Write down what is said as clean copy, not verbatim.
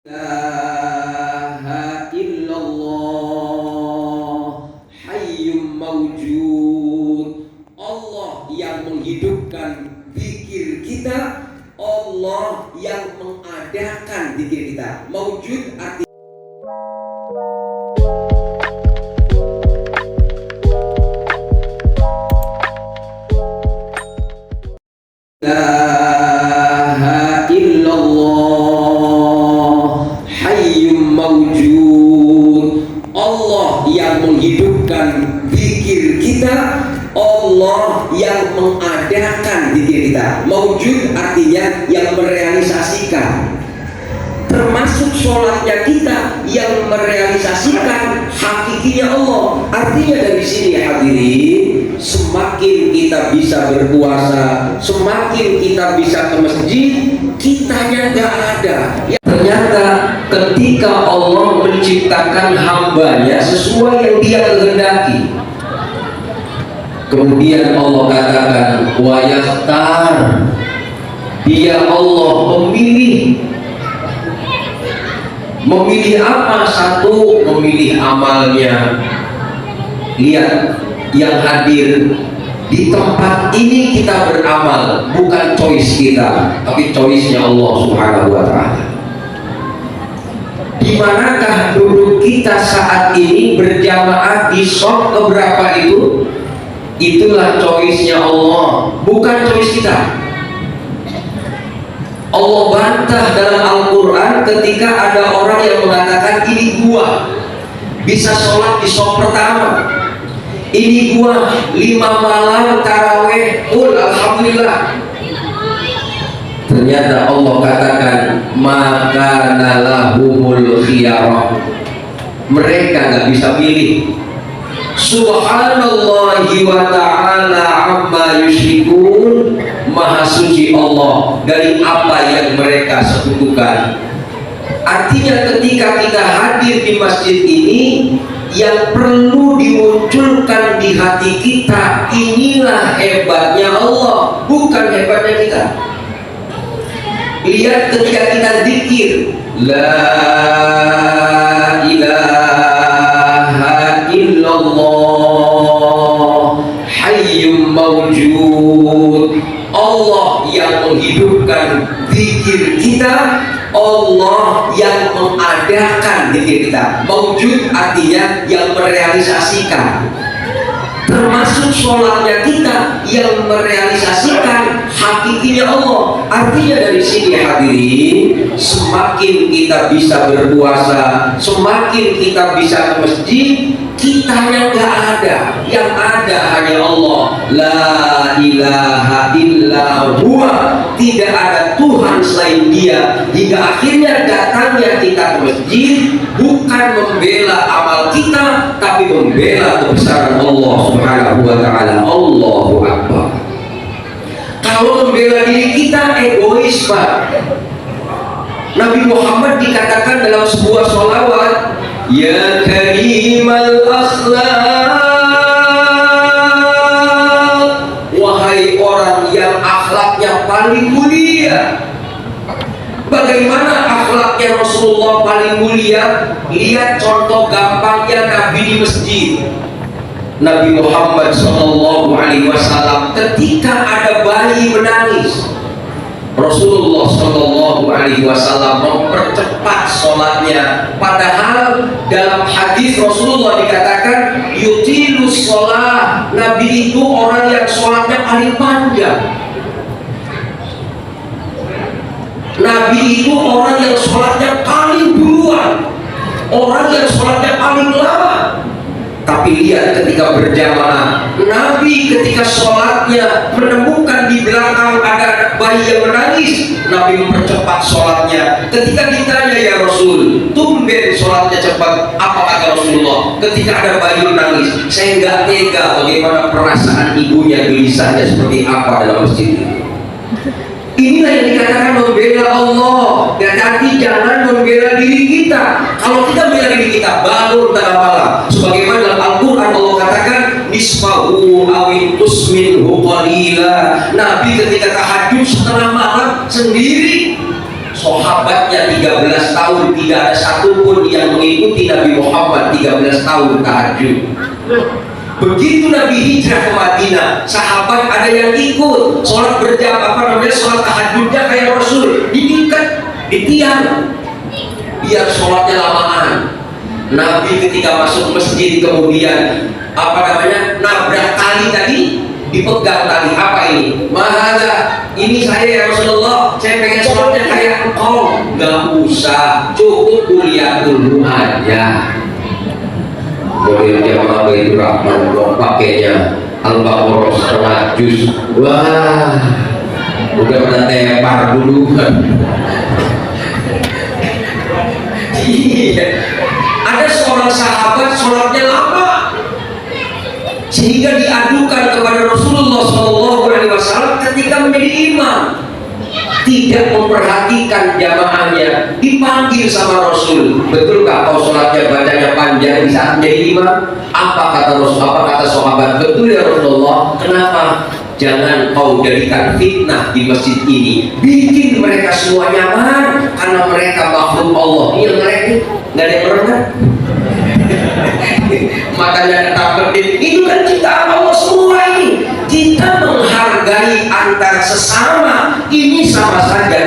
ilaha illallah hayyum mawjud. Allah yang menghidupkan zikir kita, Allah yang mengadakan zikir kita. Mawjud artinya ilaha illallah hayyum mawjud. Allah yang menghidupkan zikir kita, Allah yang mengadakan zikir kita. Mawjud artinya yang merealisasikan. Termasuk sholatnya kita yang merealisasikan hakikinya Allah. Artinya dari sini hadirin, semakin kita bisa berpuasa, semakin kita bisa ke masjid, kitanya nggak ada. Ternyata ketika Allah menciptakan hambanya sesuai yang Dia kehendaki, kemudian Allah katakan wa yakhtar, Dia Allah memilih apa? Satu, memilih amalnya. Lihat yang hadir di tempat ini, kita beramal bukan choice kita, tapi choice-nya Allah Subhanahu wa ta'ala. Di manakah duduk kita saat ini berjamaah di shop keberapa itu? Itulah choice-nya Allah, bukan choice kita. Allah bantah dalam Al-Quran ketika ada orang yang mengatakan ini gua bisa sholat di shop pertama, ini gua 5 malam taraweh pun alhamdulillah. Ternyata Allah katakan maka nalahumul khiyarah, mereka gak bisa pilih. Subhanallahi wa ta'ala amma yusyrikun, maha suci Allah dari apa yang mereka sekutukan. Artinya ketika kita hadir di masjid ini, yang perlu dimunculkan di hati kita, inilah hebatnya Allah, bukan hebatnya kita. Lihat ketika kita zikir la ilaha illallah hayyum mawjud, Allah yang menghidupkan zikir kita, Allah yang mengadakan zikir kita. Mawjud artinya yang merealisasikan. Termasuk sholatnya kita yang merealisasikan hakikinya Allah. Artinya dari sini hadirin, semakin kita bisa berpuasa, semakin kita bisa ke masjid, kitanya nggak ada, yang ada hanya Allah. La ilaha illa huwa, tidak ada Tuhan selain Dia. Hingga akhirnya datangnya kita ke masjid bukan membela amal kita, tapi membela kebesaran Allah Subhanahu wa ta'ala. Allahu Akbar. Kalau membela diri kita egois, Pak. Nabi Muhammad dikatakan dalam sebuah sholawat, ya karimal akhlaq, wahai orang yang akhlaknya paling mulia. Bagaimana akhlaknya Rasulullah paling mulia? Lihat contoh gampangnya Nabi di masjid. Nabi Muhammad SAW ketika ada bayi menangis, Rasulullah SAW mempercepat sholatnya. Padahal dalam hadis Rasulullah dikatakan yutilus sholat, Nabi itu orang yang sholatnya paling panjang. Nabi itu orang yang sholatnya paling duluan, orang yang sholatnya paling lama. Tapi lihat ketika berjamaah, Nabi ketika sholatnya menemukan di belakang ada bayi yang menangis, Nabi mempercepat sholatnya. Ketika ditanya, ya Rasul, tumben sholatnya cepat, apa kata Rasulullah? Ketika ada bayi menangis, saya nggak tega bagaimana perasaan ibunya, gelisahnya seperti apa dalam masjid ini. Inilah yang dikatakan membela Allah. Dan nanti jangan membela diri kita. Kalau kita membela diri kita, bangun tengah malam. Sebagaimana dalam Al-Quran Allah katakan nisfahu awin tusminhu qalila. Nabi ketika tahajud setengah malam sendiri, sahabatnya 13 tahun tidak ada satupun yang mengikuti Nabi Muhammad 13 tahun tahajud. Begitu Nabi hijrah ke Madinah, sahabat ada yang ikut sholat berjamaah, sholat tahajudnya kayak Rasul, diikat di tiang biar sholatnya lamaan. Nabi ketika masuk masjid kemudian nabrak tali tadi, dipegang tali. Apa ini? Mahada, ini saya ya Rasulullah, saya pengen sholatnya kayak engkau. Gak usah, cukup kuliah dulu aja. Boleh jamaah Baitur Rahman dong, pakainya Al-Baqarah setengah juz. Wah, udah pernah tepar dulu. Iya, ada seorang sahabat sholatnya lama sehingga diadukan kepada Rasulullah SAW ketika menjadi imam, tidak memperhatikan jamaahnya, dipanggil sama Rasul. Betulkah kau sholatnya bacanya panjang di saat menjadi imam? Apa kata Rasul? Apa kata sahabat? Betul ya Rasulullah. Kenapa? Jangan kau jadikan fitnah di masjid ini, bikin mereka semua nyaman karena mereka makhluk Allah. Iya, mereka nggak ada yang berenang. Makanya kata itu kan ciptaan Allah semua ini. Kita menghargai antar sesama ini sama saja